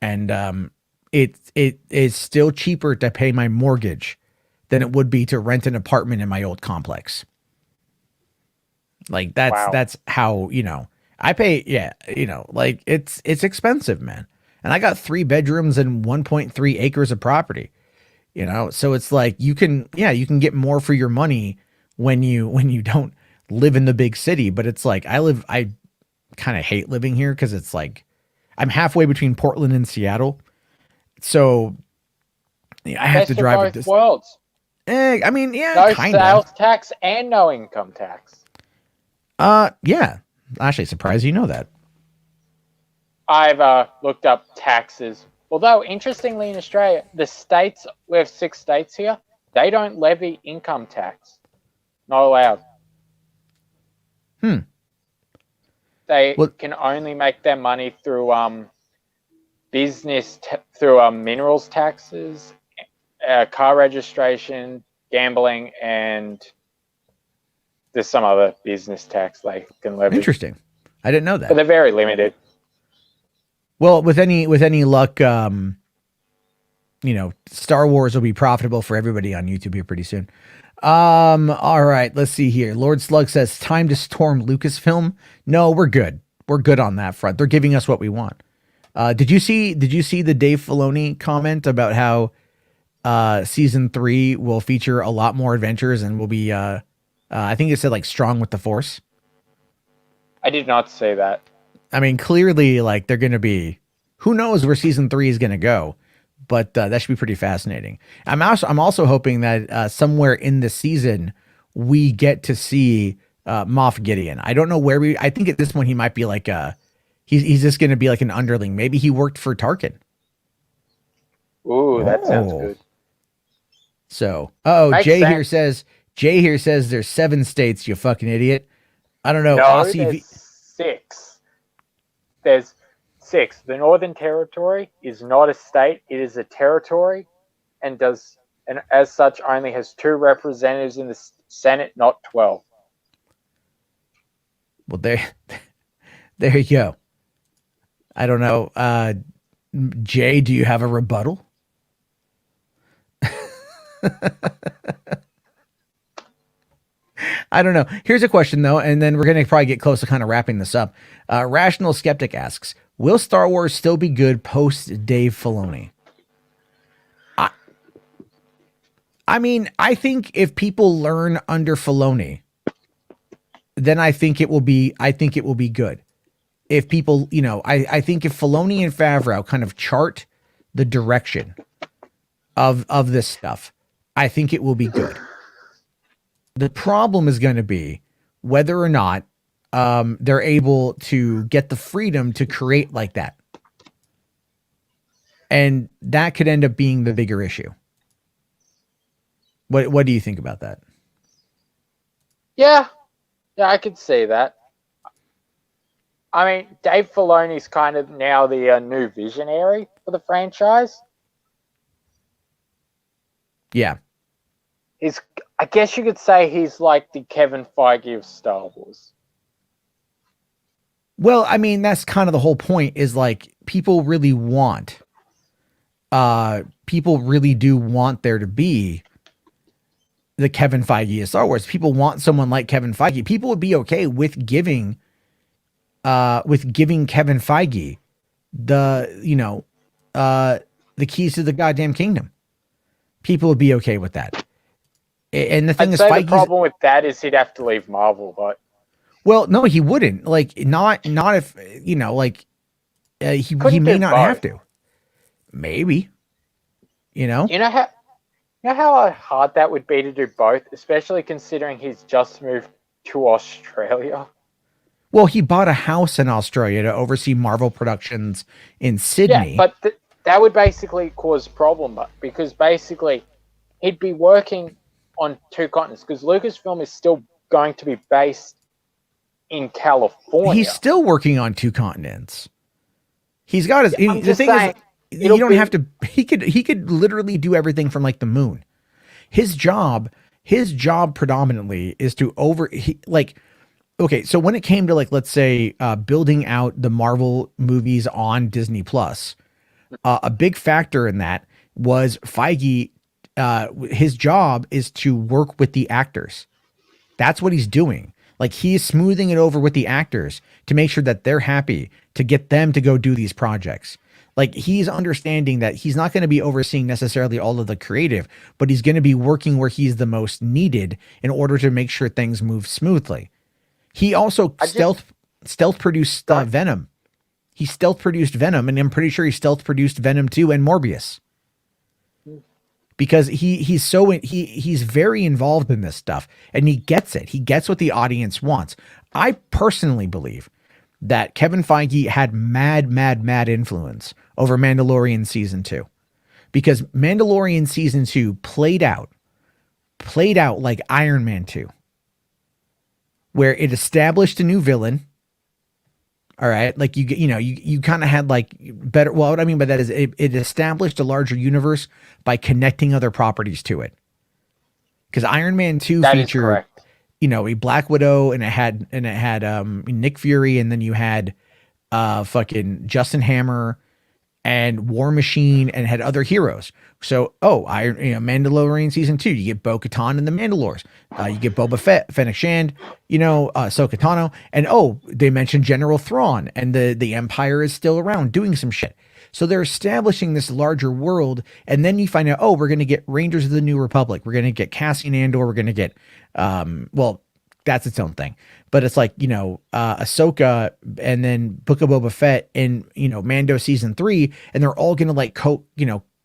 And it is still cheaper to pay my mortgage than it would be to rent an apartment in my old complex. Like that's how, I pay, like it's expensive, man. And I got 3 bedrooms and 1.3 acres of property, so it's like you can get more for your money when you don't live in the big city. But it's like I kind of hate living here because it's like I'm halfway between Portland and Seattle. So I have to drive both worlds. I mean, yeah, no sales tax and no income tax. Yeah. Actually, surprised you know that. I've looked up taxes. Although, interestingly, in Australia, we have 6 states here, they don't levy income tax. Not allowed. They can only make their money through through minerals taxes, car registration, gambling, and there's some other business tax they can levy. Interesting. I didn't know that. But they're very limited. Well, with any luck, Star Wars will be profitable for everybody on YouTube here pretty soon. All right, let's see here. Lord Slug says, time to storm Lucasfilm. No, we're good. We're good on that front. They're giving us what we want. Did you see the Dave Filoni comment about how season 3 will feature a lot more adventures and will be I think it said like strong with the Force? I did not say that. I mean, clearly, like they're going to be, who knows where season 3 is going to go, but that should be pretty fascinating. I'm also hoping that somewhere in the season we get to see Moff Gideon. I don't know where I think at this point he might be like he's just going to be like an underling. Maybe he worked for Tarkin. Ooh, that sounds good. So, Jay here says there's 7 states, you fucking idiot. I don't know. No, there's 6. There's 6. The Northern Territory is not a state. It is a territory and as such only has 2 representatives in the Senate, not 12. Well, there you go. I don't know. Jay, do you have a rebuttal? I don't know. Here's a question, though, and then we're going to probably get close to kind of wrapping this up. Rational Skeptic asks, will Star Wars still be good post Dave Filoni? I mean, I think if people learn under Filoni, then I think it will be good. If people, I think if Filoni and Favreau kind of chart the direction of this stuff, I think it will be good. The problem is going to be whether or not they're able to get the freedom to create like that. And that could end up being the bigger issue. What do you think about that? Yeah, I could see that. I mean, Dave Filoni's kind of now the new visionary for the franchise. Yeah. I guess you could say he's like the Kevin Feige of Star Wars. Well, I mean, that's kind of the whole point is like people really do want there to be the Kevin Feige of Star Wars. People want someone like Kevin Feige. People would be okay with giving Kevin Feige the the keys to the goddamn kingdom. People would be okay with that. And the thing I'd is, say Feige's, the problem with that is he'd have to leave Marvel, but well, no, he wouldn't. Like, not if like he couldn't may do not both. have to. Maybe, You know how hard that would be to do both, especially considering he's just moved to Australia. Well, he bought a house in Australia to oversee Marvel productions in Sydney. Yeah, but that would basically cause a problem, because basically he'd be working on two continents, because Lucasfilm is still going to be based in California. He's still working on two continents. He's got his. I'm The just thing saying, is, you don't have to. He could literally do everything from like the moon. His job predominantly is to okay, so when it came to, like, let's say building out the Marvel movies on Disney Plus, a big factor in that was Feige. His job is to work with the actors. That's what he's doing. Like, he's smoothing it over with the actors to make sure that they're happy, to get them to go do these projects. Like, he's understanding that he's not going to be overseeing necessarily all of the creative, but he's going to be working where he's the most needed in order to make sure things move smoothly. He also stealth produced Venom. He stealth produced Venom, and I'm pretty sure he stealth produced Venom 2 and Morbius. Because he's very involved in this stuff, and he gets it. He gets what the audience wants. I personally believe that Kevin Feige had mad influence over Mandalorian season 2, because Mandalorian season 2 played out like Iron Man 2, where it established a new villain. All right. Like, you kind of had like better. Well, what I mean by that is it established a larger universe by connecting other properties to it. Because Iron Man 2 featured, a Black Widow, and it had Nick Fury, and then you had fucking Justin Hammer and War Machine, and had other heroes. So, Mandalorian season 2, you get Bo-Katan and the Mandalores. You get Boba Fett, Fennec Shand, Ahsoka Tano, and they mentioned General Thrawn, and the Empire is still around doing some shit. So they're establishing this larger world, and then you find out, we're going to get Rangers of the New Republic, we're going to get Cassian Andor, we're going to get, that's its own thing. But it's like, Ahsoka, and then Book of Boba Fett, and, Mando season 3, and they're all going to like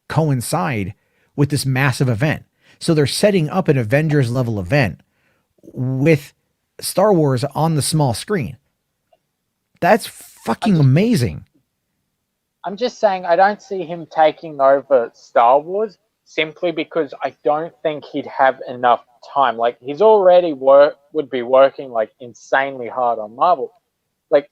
coincide with this massive event. So they're setting up an Avengers level event with Star Wars on the small screen. That's fucking amazing. I'm just saying, I don't see him taking over Star Wars simply because I don't think he'd have enough time. Like, he's already would be working like insanely hard on Marvel. Like,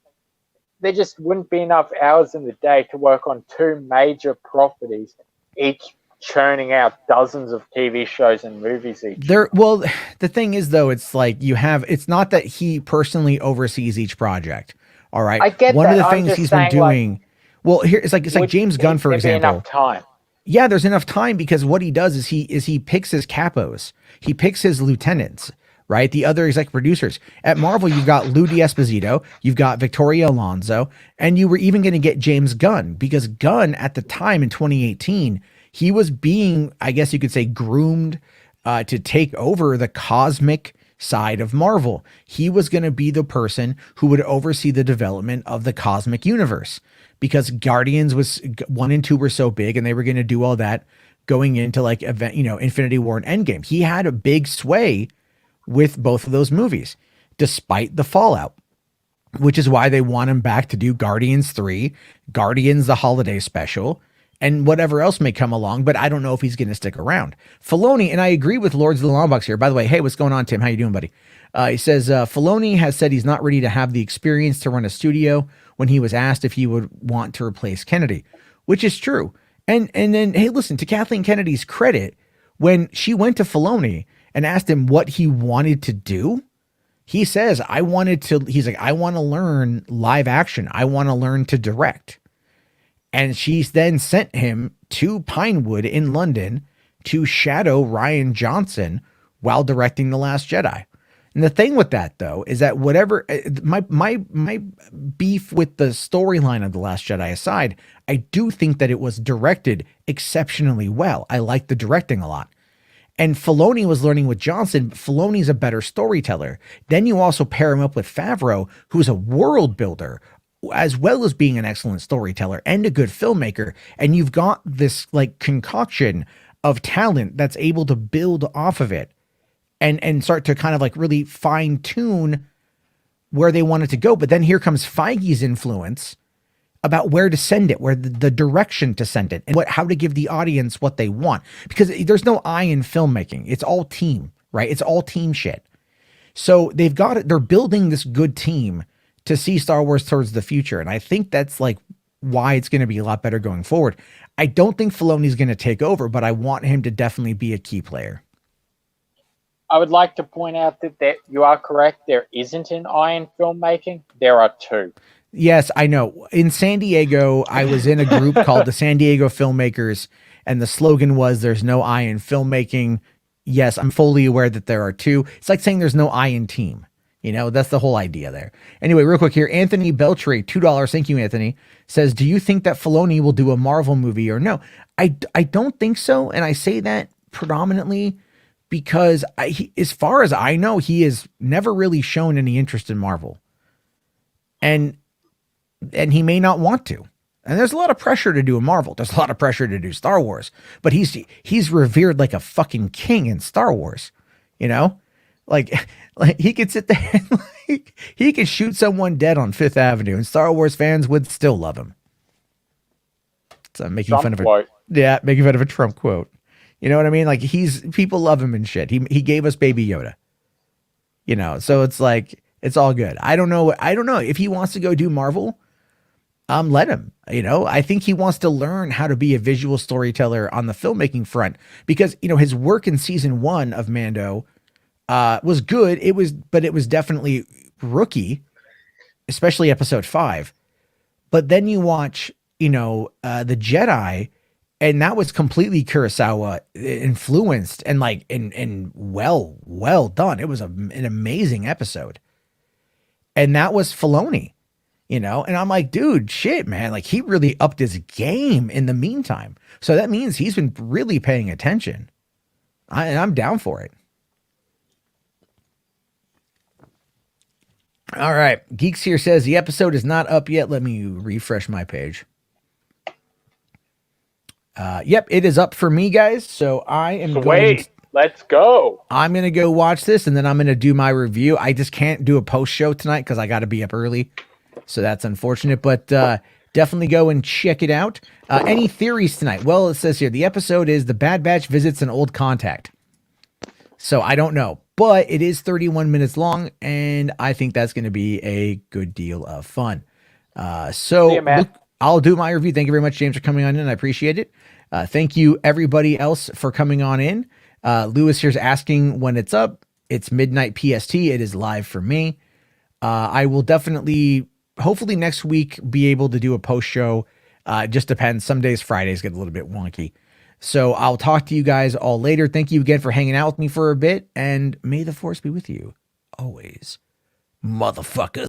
there just wouldn't be enough hours in the day to work on two major properties, each churning out dozens of TV shows and movies each. Well, the thing is, though, it's like it's not that he personally oversees each project. All right. I get one that. of the things he's been doing. Well, here it's like James Gunn, for example. Enough time. Yeah, there's enough time, because what he does is he picks his capos, he picks his lieutenants, right? The other executive producers at Marvel. You've got Lou D'Esposito, you've got Victoria Alonso, and you were even going to get James Gunn, because Gunn at the time in 2018, he was being, I guess you could say, groomed to take over the cosmic side of Marvel. He was going to be the person who would oversee the development of the cosmic universe, because Guardians 1 and 2 were so big, and they were going to do all that going into like Infinity War and Endgame. He had a big sway with both of those movies, despite the fallout, which is why they want him back to do Guardians 3, Guardians the holiday special, and whatever else may come along. But I don't know if he's going to stick around. Filoni, and I agree with Lords of the Long Box here. By the way, hey, what's going on, Tim? How you doing, buddy? He says, Filoni has said he's not ready to have the experience to run a studio when he was asked if he would want to replace Kennedy, which is true. And then, hey, listen, to Kathleen Kennedy's credit, when she went to Filoni and asked him what he wanted to do, he says, I want to learn live action. I want to learn to direct. And she's then sent him to Pinewood in London to shadow Rian Johnson while directing The Last Jedi. And the thing with that, though, is that whatever my beef with the storyline of The Last Jedi aside, I do think that it was directed exceptionally well. I like the directing a lot. And Filoni was learning with Johnson. Filoni's a better storyteller. Then you also pair him up with Favreau, who's a world builder, as well as being an excellent storyteller and a good filmmaker. And you've got this like concoction of talent that's able to build off of it and start to kind of like really fine tune where they want it to go. But then here comes Feige's influence about where to send it, where the direction to send it, and how to give the audience what they want. Because there's no I in filmmaking. It's all team, right? It's all team shit. So they're building this good team to see Star Wars towards the future. And I think that's like why it's going to be a lot better going forward. I don't think Filoni's going to take over, but I want him to definitely be a key player. I would like to point out that you are correct. There isn't an I in filmmaking. There are two. Yes, I know. In San Diego, I was in a group called the San Diego Filmmakers, and the slogan was, "There's no I in filmmaking." Yes, I'm fully aware that there are two. It's like saying there's no I in team. You know, that's the whole idea there. Anyway, real quick here, Anthony Beltray, $2. Thank you, Anthony. Says, do you think that Filoni will do a Marvel movie or no? I don't think so. And I say that predominantly because as far as I know, he has never really shown any interest in Marvel. And he may not want to. And there's a lot of pressure to do a Marvel. There's a lot of pressure to do Star Wars. But he's revered like a fucking king in Star Wars. You know? Like he could sit there and like he could shoot someone dead on Fifth Avenue and Star Wars fans would still love him. So I'm making fun of it. Yeah, making fun of a Trump quote. You know what I mean? Like people love him and shit. He gave us Baby Yoda. You know, so it's like it's all good. I don't know if he wants to go do Marvel. Let him. You know, I think he wants to learn how to be a visual storyteller on the filmmaking front because you know his work in season 1 of Mando was good. It was definitely rookie, especially episode 5. But then you watch, you know, the Jedi. And that was completely Kurosawa influenced and like, and well done. It was an amazing episode. And that was Filoni, you know? And I'm like, dude, shit, man. Like he really upped his game in the meantime. So that means he's been really paying attention. And I'm down for it. All right. Geeks here says the episode is not up yet. Let me refresh my page. Yep, it is up for me, guys. So I am going. Let's go. I'm going to go watch this and then I'm going to do my review. I just can't do a post show tonight because I got to be up early. So that's unfortunate, but definitely go and check it out. Any theories tonight? Well, it says here the episode is The Bad Batch visits an old contact. So I don't know, but it is 31 minutes long and I think that's going to be a good deal of fun. I'll do my review. Thank you very much, James, for coming on in. I appreciate it. Thank you, everybody else, for coming on in. Lewis here's asking when it's up. It's midnight PST. It is live for me. I will definitely, hopefully next week, be able to do a post show. It just depends. Some days, Fridays get a little bit wonky. So I'll talk to you guys all later. Thank you again for hanging out with me for a bit. And may the force be with you always, motherfuckers.